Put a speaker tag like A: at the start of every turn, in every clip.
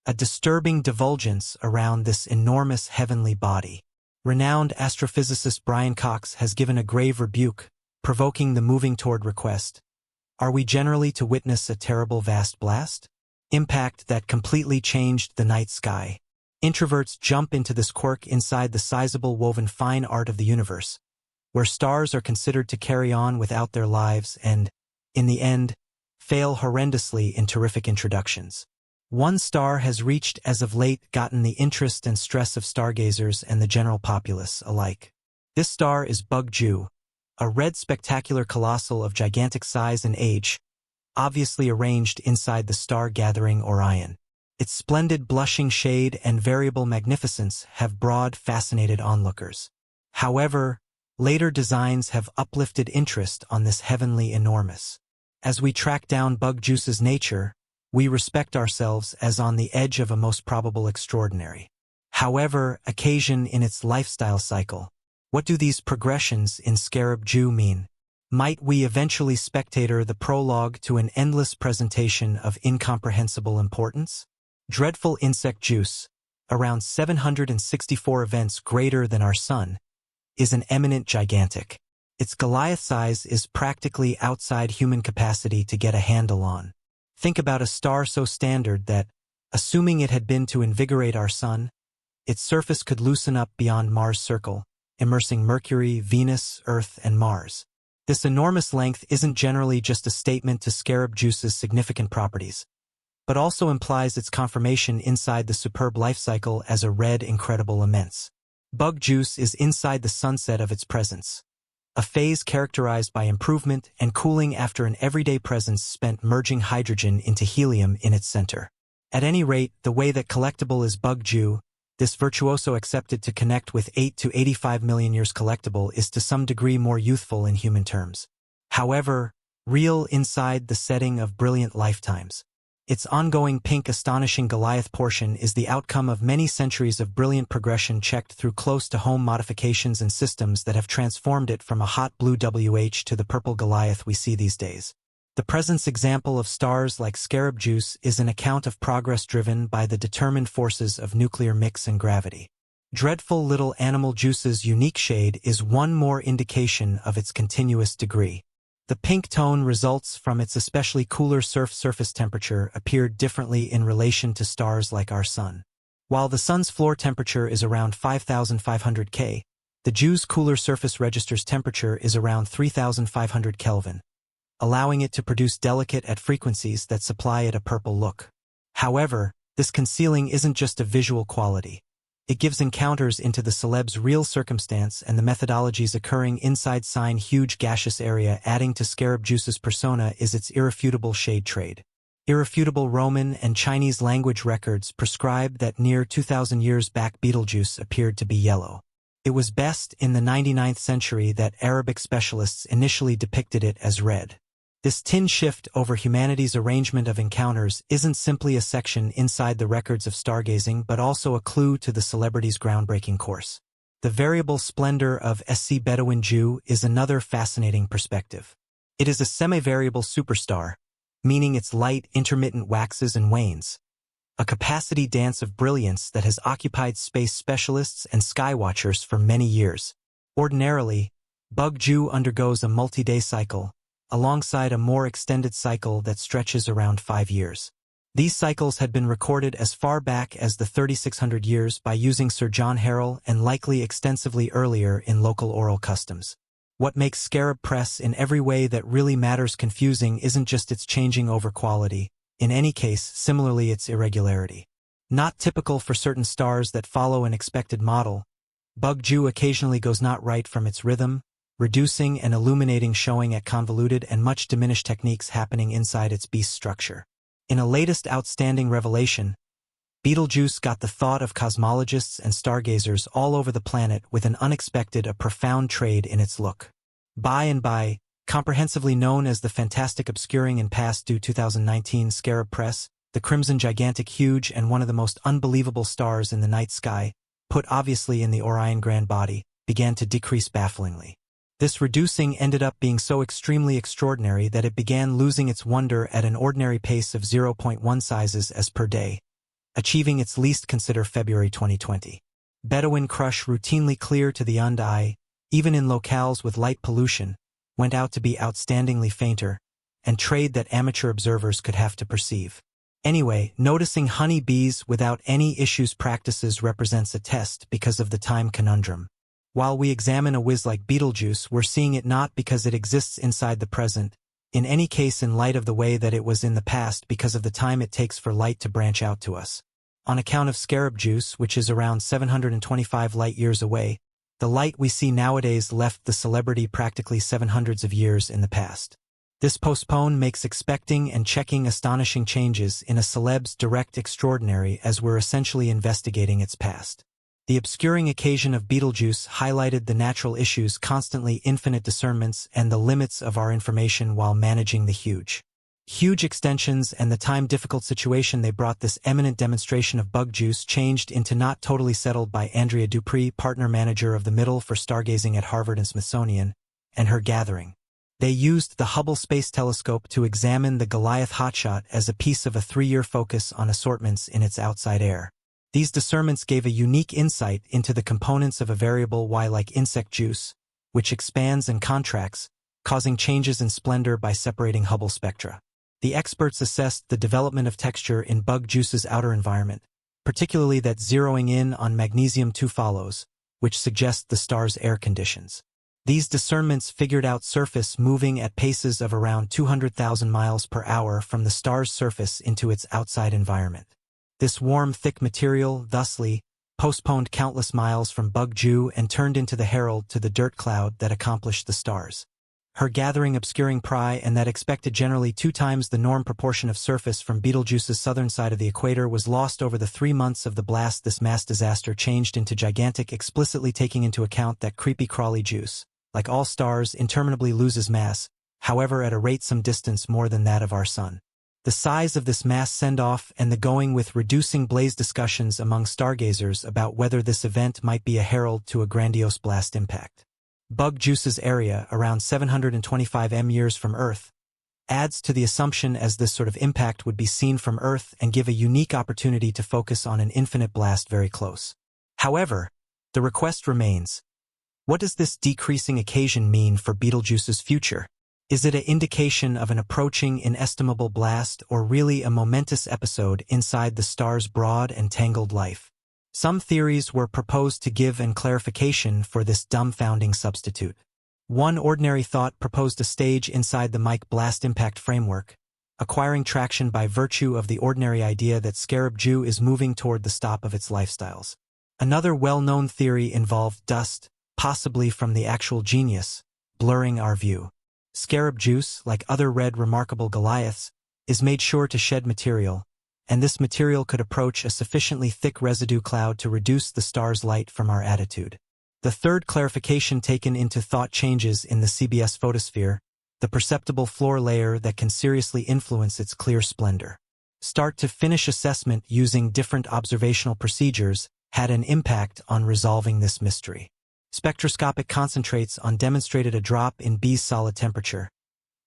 A: a disturbing divulgence around this enormous heavenly body. Renowned astrophysicist Brian Cox has given a grave rebuke, provoking the moving toward request. Are we generally to witness a terrible vast blast? Impact that completely changed the night sky. Introverts jump into this quirk inside the sizable woven fine art of the universe, where stars are considered to carry on without their lives and, in the end, fail horrendously in terrific introductions. One star has reached as of late gotten the interest and stress of stargazers and the general populace alike. This star is Betelgeuse, a red spectacular colossal of gigantic size and age, obviously arranged inside the star-gathering Orion. Its splendid blushing shade and variable magnificence have broad, fascinated onlookers. However, later designs have uplifted interest on this heavenly enormous. As we track down Betelgeuse's nature, we respect ourselves as on the edge of a most probable extraordinary. However, occasion in its lifestyle cycle. What do these progressions in Scarab Jew mean? Might we eventually spectator the prologue to an endless presentation of incomprehensible importance? Dreadful insect juice, around 764 events greater than our sun, is an eminent gigantic. Its Goliath size is practically outside human capacity to get a handle on. Think about a star so standard that, assuming it had been to invigorate our sun, its surface could loosen up beyond Mars' circle, immersing Mercury, Venus, Earth, and Mars. This enormous length isn't generally just a statement to Scarab Juice's significant properties, but also implies its confirmation inside the superb life cycle as a red incredible immense. Betelgeuse is inside the sunset of its presence, a phase characterized by improvement and cooling after an everyday presence spent merging hydrogen into helium in its center. At any rate, the way that collectible is Betelgeuse, this virtuoso accepted to connect with 8 to 85 million years collectible, is to some degree more youthful in human terms. However, real inside the setting of brilliant lifetimes. Its ongoing pink astonishing Goliath portion is the outcome of many centuries of brilliant progression checked through close-to-home modifications and systems that have transformed it from a hot blue WH to the purple Goliath we see these days. The presence example of stars like Scarab Juice is an account of progress driven by the determined forces of nuclear mix and gravity. Dreadful little animal juice's unique shade is one more indication of its continuous degree. The pink tone results from its especially cooler surface temperature appeared differently in relation to stars like our sun. While the sun's floor temperature is around 5,500 K, the Jew's cooler surface registers temperature is around 3,500 Kelvin, allowing it to produce delicate at frequencies that supply it a purple look. However, this concealing isn't just a visual quality. It gives encounters into the celeb's real circumstance and the methodologies occurring inside sign huge gaseous area. Adding to Scarab Juice's persona is its irrefutable shade trade. Irrefutable Roman and Chinese language records prescribe that near 2,000 years back Betelgeuse appeared to be yellow. It was best in the 99th century that Arabic specialists initially depicted it as red. This tin shift over humanity's arrangement of encounters isn't simply a section inside the records of stargazing but also a clue to the celebrity's groundbreaking course. The variable splendor of SC Bedouin Jew is another fascinating perspective. It is a semi-variable superstar, meaning its light intermittent waxes and wanes, a capacity dance of brilliance that has occupied space specialists and skywatchers for many years. Ordinarily, Betelgeuse undergoes a multi-day cycle, alongside a more extended cycle that stretches around 5 years. These cycles had been recorded as far back as the 3600 years by using Sir John Harrell and likely extensively earlier in local oral customs. What makes Scarab Press in every way that really matters confusing isn't just its changing over quality, in any case, similarly its irregularity. Not typical for certain stars that follow an expected model, Betelgeuse occasionally goes not right from its rhythm, reducing and illuminating showing at convoluted and much diminished techniques happening inside its beast structure. In a latest outstanding revelation, Betelgeuse got the thought of cosmologists and stargazers all over the planet with an unexpected, a profound trade in its look. By comprehensively known as the fantastic obscuring and past due 2019 Scarab Press, the crimson gigantic huge and one of the most unbelievable stars in the night sky, put obviously in the Orion grand body, began to decrease bafflingly. This reducing ended up being so extremely extraordinary that it began losing its wonder at an ordinary pace of 0.1 sizes as per day, achieving its least consider February 2020. Bedouin crush routinely clear to the eye, even in locales with light pollution, went out to be outstandingly fainter, and trade that amateur observers could have to perceive. Anyway, noticing honey bees without any issues practices represents a test because of the time conundrum. While we examine a whiz like Betelgeuse, we're seeing it not because it exists inside the present, in any case in light of the way that it was in the past because of the time it takes for light to branch out to us. On account of scarab juice, which is around 725 light-years away, the light we see nowadays left the celebrity practically 700s of years in the past. This postpone makes expecting and checking astonishing changes in a celeb's direct extraordinary as we're essentially investigating its past. The obscuring occasion of Betelgeuse highlighted the natural issues, constantly infinite discernments, and the limits of our information while managing the huge extensions and the time-difficult situation they brought. This eminent demonstration of bug juice changed into not totally settled by Andrea Dupree, partner manager of the Middle for Stargazing at Harvard and Smithsonian, and her gathering. They used the Hubble Space Telescope to examine the Goliath hotshot as a piece of a 3-year focus on assortments in its outside air. These discernments gave a unique insight into the components of a variable Y like insect juice, which expands and contracts, causing changes in splendor by separating Hubble spectra. The experts assessed the development of texture in bug juice's outer environment, particularly that zeroing in on magnesium-2 follows, which suggests the star's air conditions. These discernments figured out surface moving at paces of around 200,000 miles per hour from the star's surface into its outside environment. This warm, thick material, thusly, postponed countless miles from bug Jew and turned into the herald to the dirt cloud that accomplished the stars. Her gathering obscuring pry and that expected generally 2 times the norm proportion of surface from Betelgeuse's southern side of the equator was lost over the 3 months of the blast. This mass disaster changed into gigantic, explicitly taking into account that creepy crawly juice, like all stars, interminably loses mass, however at a rate some distance more than that of our sun. The size of this mass send-off and the going with reducing blaze discussions among stargazers about whether this event might be a herald to a grandiose blast impact. Bug juice's area, around 725 m-years from Earth, adds to the assumption as this sort of impact would be seen from Earth and give a unique opportunity to focus on an infinite blast very close. However, the request remains. What does this decreasing occasion mean for Betelgeuse's future? Is it an indication of an approaching inestimable blast or really a momentous episode inside the star's broad and tangled life? Some theories were proposed to give an clarification for this dumbfounding substitute. One ordinary thought proposed a stage inside the Mike blast impact framework, acquiring traction by virtue of the ordinary idea that Scarab Jew is moving toward the stop of its lifestyles. Another well-known theory involved dust, possibly from the actual genius, blurring our view. Scarab juice, like other red remarkable Goliaths, is made sure to shed material, and this material could approach a sufficiently thick residue cloud to reduce the star's light from our attitude. The third clarification taken into thought changes in the CBS photosphere, the perceptible floor layer that can seriously influence its clear splendor. Start-to-finish assessment using different observational procedures had an impact on resolving this mystery. Spectroscopic concentrates on demonstrated a drop in B's solid temperature,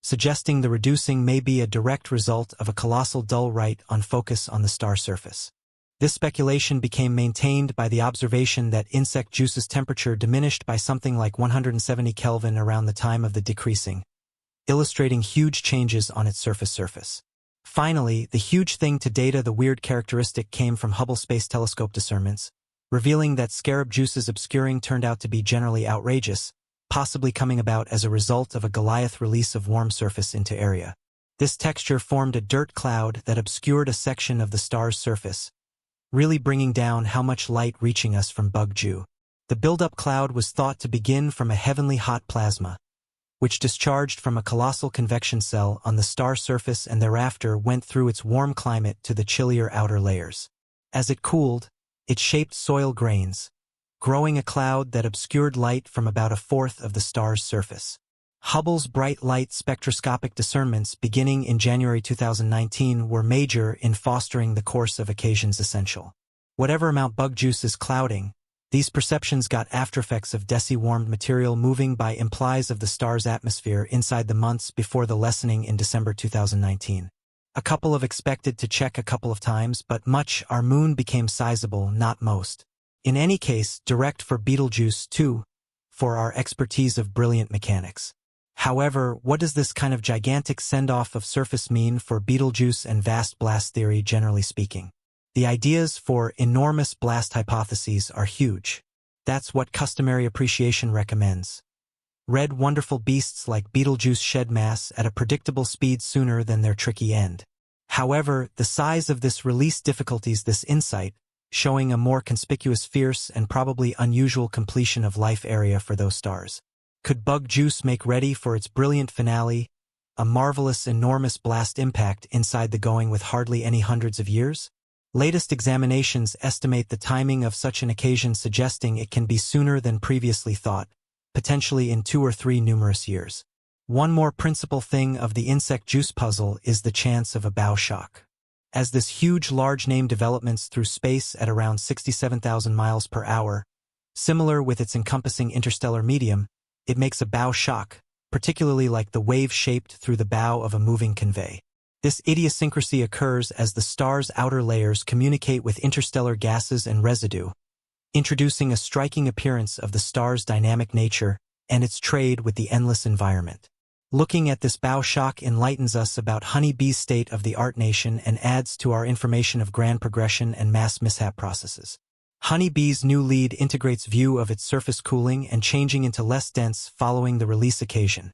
A: suggesting the reducing may be a direct result of a colossal dull right on focus on the star surface. This speculation became maintained by the observation that insect juice's temperature diminished by something like 170 Kelvin around the time of the decreasing, illustrating huge changes on its surface. Finally, the huge thing to data the weird characteristic came from Hubble Space Telescope discernments, revealing that Scarab juice's obscuring turned out to be generally outrageous, possibly coming about as a result of a Goliath release of warm surface into area. This texture formed a dirt cloud that obscured a section of the star's surface, really bringing down how much light reaching us from bug Jew. The buildup cloud was thought to begin from a heavenly hot plasma, which discharged from a colossal convection cell on the star surface and thereafter went through its warm climate to the chillier outer layers. As it cooled, it shaped soil grains, growing a cloud that obscured light from about 1/4 of the star's surface. Hubble's bright light spectroscopic discernments beginning in January 2019 were major in fostering the course of occasions essential. Whatever amount bug juice is clouding, these perceptions got aftereffects of deci-warmed material moving by implies of the star's atmosphere inside the months before the lessening in December 2019. A couple of expected to check a couple of times, but much our moon became sizable, not most. In any case, direct for Betelgeuse 2, for our expertise of brilliant mechanics. However, what does this kind of gigantic send-off of surface mean for Betelgeuse and vast blast theory generally speaking? The ideas for enormous blast hypotheses are huge. That's what customary appreciation recommends. Red wonderful beasts like Betelgeuse shed mass at a predictable speed sooner than their tricky end. However, the size of this release difficulties this insight, showing a more conspicuous fierce and probably unusual completion of life area for those stars. Could Bug Juice make ready for its brilliant finale, a marvelous enormous blast impact inside the going with hardly any hundreds of years? Latest examinations estimate the timing of such an occasion, suggesting it can be sooner than previously thought, potentially in 2 or 3 numerous years. One more principal thing of the insect juice puzzle is the chance of a bow shock. As this huge large name developments through space at around 67,000 miles per hour, similar with its encompassing interstellar medium, it makes a bow shock, particularly like the wave shaped through the bow of a moving convey. This idiosyncrasy occurs as the star's outer layers communicate with interstellar gases and residue, introducing a striking appearance of the star's dynamic nature and its trade with the endless environment. Looking at this bow shock enlightens us about honeybee's state-of-the-art nation and adds to our information of grand progression and mass mishap processes. Honeybee's new lead integrates view of its surface cooling and changing into less dense following the release occasion,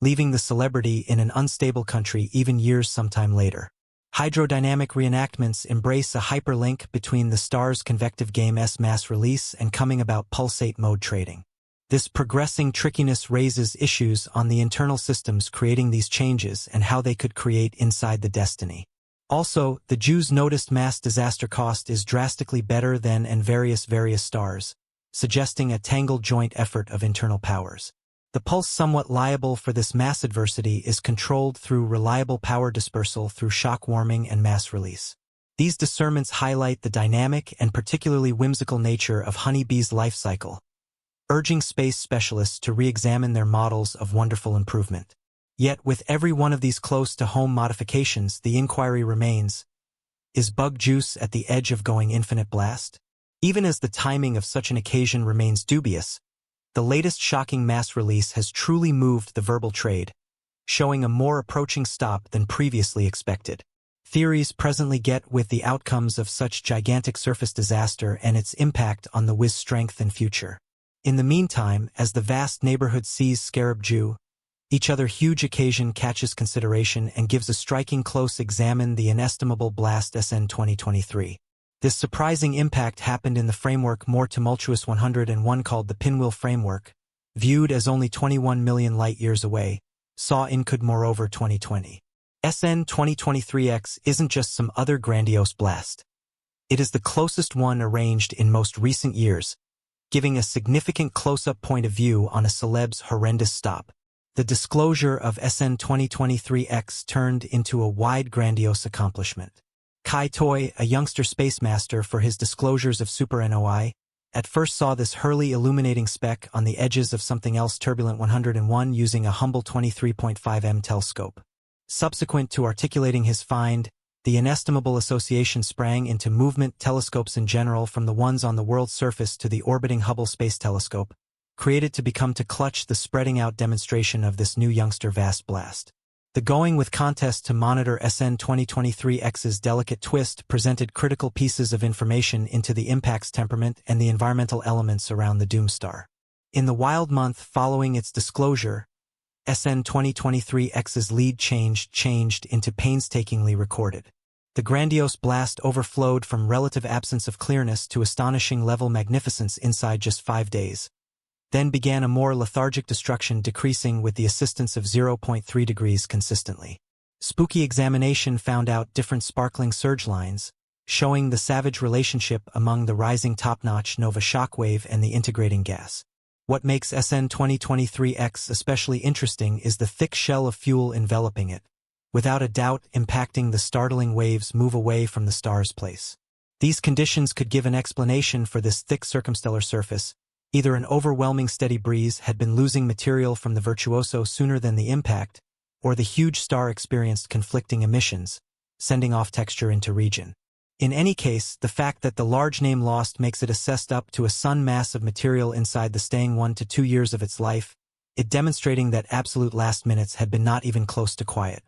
A: leaving the celebrity in an unstable country even years sometime later. Hydrodynamic reenactments embrace a hyperlink between the star's convective game's mass release and coming about pulsate mode trading. This progressing trickiness raises issues on the internal systems creating these changes and how they could create inside the destiny. Also, the Jews noticed mass disaster cost is drastically better than and various stars, suggesting a tangled joint effort of internal powers. The pulse somewhat liable for this mass adversity is controlled through reliable power dispersal through shock warming and mass release. These discernments highlight the dynamic and particularly whimsical nature of honeybee's life cycle, urging space specialists to re-examine their models of wonderful improvement. Yet with every one of these close-to-home modifications, the inquiry remains, is Bug Juice at the edge of going infinite blast? Even as the timing of such an occasion remains dubious, the latest shocking mass release has truly moved the verbal trade, showing a more approaching stop than previously expected. Theories presently get with the outcomes of such gigantic surface disaster and its impact on the whiz strength and future. In the meantime, as the vast neighborhood sees Scarab Jew, each other huge occasion catches consideration and gives a striking close examine the inestimable blast SN 2023. This surprising impact happened in the framework more tumultuous 101 called the Pinwheel Framework, viewed as only 21 million light-years away, saw in could moreover 2020. SN 2023X isn't just some other grandiose blast. It is the closest one arranged in most recent years, giving a significant close-up point of view on a celeb's horrendous stop. The disclosure of SN 2023X turned into a wide grandiose accomplishment. Kai Toy, a youngster spacemaster for his disclosures of supernovae, at first saw this Hurley illuminating speck on the edges of something else turbulent 101 using a humble 23.5 m telescope. Subsequent to articulating his find, the inestimable association sprang into movement telescopes in general from the ones on the world's surface to the orbiting Hubble Space Telescope, created to become to clutch the spreading out demonstration of this new youngster vast blast. The going with contest to monitor SN 2023X's delicate twist presented critical pieces of information into the impact's temperament and the environmental elements around the Doomstar. In the wild month following its disclosure, SN 2023X's lead changed into painstakingly recorded. The grandiose blast overflowed from relative absence of clearness to astonishing level magnificence inside just 5 days. Then began a more lethargic destruction decreasing with the assistance of 0.3 degrees consistently. Spooky examination found out different sparkling surge lines, showing the savage relationship among the rising top-notch nova shockwave and the integrating gas. What makes SN 2023X especially interesting is the thick shell of fuel enveloping it, without a doubt impacting the startling waves move away from the star's place. These conditions could give an explanation for this thick circumstellar surface. Either an overwhelming steady breeze had been losing material from the virtuoso sooner than the impact, or the huge star experienced conflicting emissions, sending off texture into region. In any case, the fact that the large name lost makes it assessed up to a sun mass of material inside the staying 1 to 2 years of its life, it demonstrating that absolute last minutes had been not even close to quiet.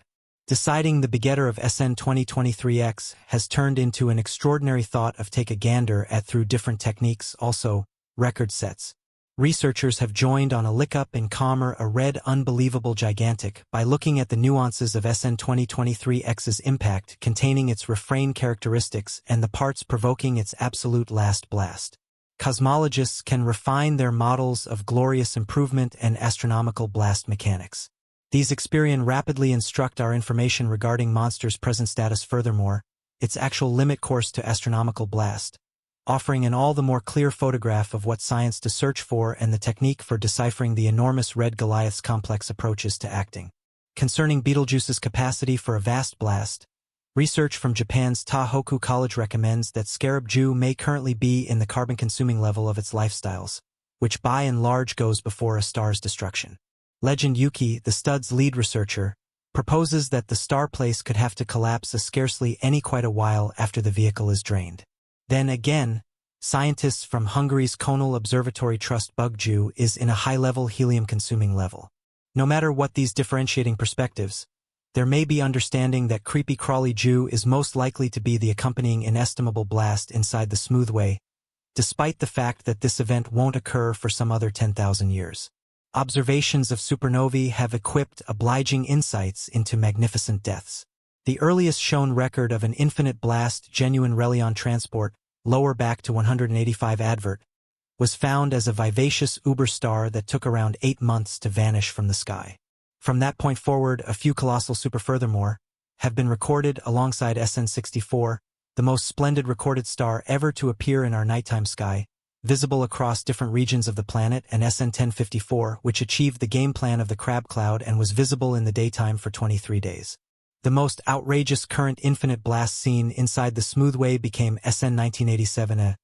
A: Deciding the begetter of SN 2023X has turned into an extraordinary thought of take a gander at through different techniques, also record sets. Researchers have joined on a look-up in calmer a red unbelievable gigantic by looking at the nuances of SN 2023X's impact containing its refrain characteristics and the parts provoking its absolute last blast. Cosmologists can refine their models of glorious improvement and astronomical blast mechanics. These experience rapidly instruct our information regarding monster's present status. Furthermore, its actual limit course to astronomical blast, offering an all the more clear photograph of what science to search for and the technique for deciphering the enormous red Goliath's complex approaches to acting. Concerning Betelgeuse's capacity for a vast blast, research from Japan's Tohoku College recommends that Scarab Jew may currently be in the carbon-consuming level of its lifestyles, which by and large goes before a star's destruction. Legend Yuki, the stud's lead researcher, proposes that the star place could have to collapse scarcely quite a while after the vehicle is drained. Then again, scientists from Hungary's Konal Observatory trust Bug Jew is in a high-level helium-consuming level. No matter what these differentiating perspectives, there may be understanding that Creepy Crawly Jew is most likely to be the accompanying inestimable blast inside the smoothway, despite the fact that this event won't occur for some other 10,000 years. Observations of supernovae have equipped obliging insights into magnificent deaths. The earliest shown record of an infinite blast genuine Relion transport, lower back to 185 advert, was found as a vivacious uber star that took around 8 months to vanish from the sky. From that point forward, a few colossal super furthermore have been recorded alongside SN64, the most splendid recorded star ever to appear in our nighttime sky, visible across different regions of the planet, and SN1054, which achieved the game plan of the crab cloud and was visible in the daytime for 23 days. The most outrageous current infinite blast seen inside the smoothway became SN 1987A,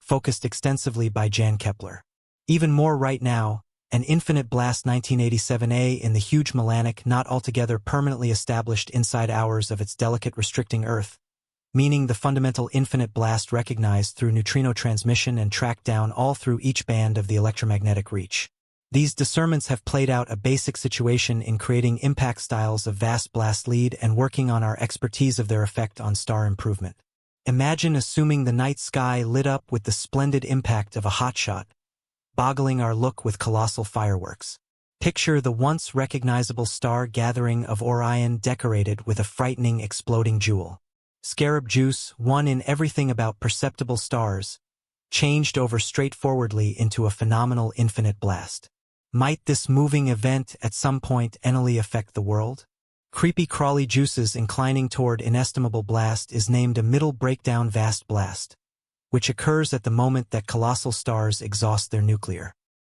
A: focused extensively by Jan Kepler. Even more right now, an infinite blast 1987A in the huge melanic not altogether permanently established inside hours of its delicate restricting Earth, meaning the fundamental infinite blast recognized through neutrino transmission and tracked down all through each band of the electromagnetic reach. These discernments have played out a basic situation in creating impact styles of vast blast lead and working on our expertise of their effect on star improvement. Imagine assuming the night sky lit up with the splendid impact of a hotshot, boggling our look with colossal fireworks. Picture the once recognizable star gathering of Orion decorated with a frightening exploding jewel. Scarab Juice, one in everything about perceptible stars, changed over straightforwardly into a phenomenal infinite blast. Might this moving event at some point endily affect the world? Creepy Crawly Juice's inclining toward inestimable blast is named a middle breakdown vast blast, which occurs at the moment that colossal stars exhaust their nuclear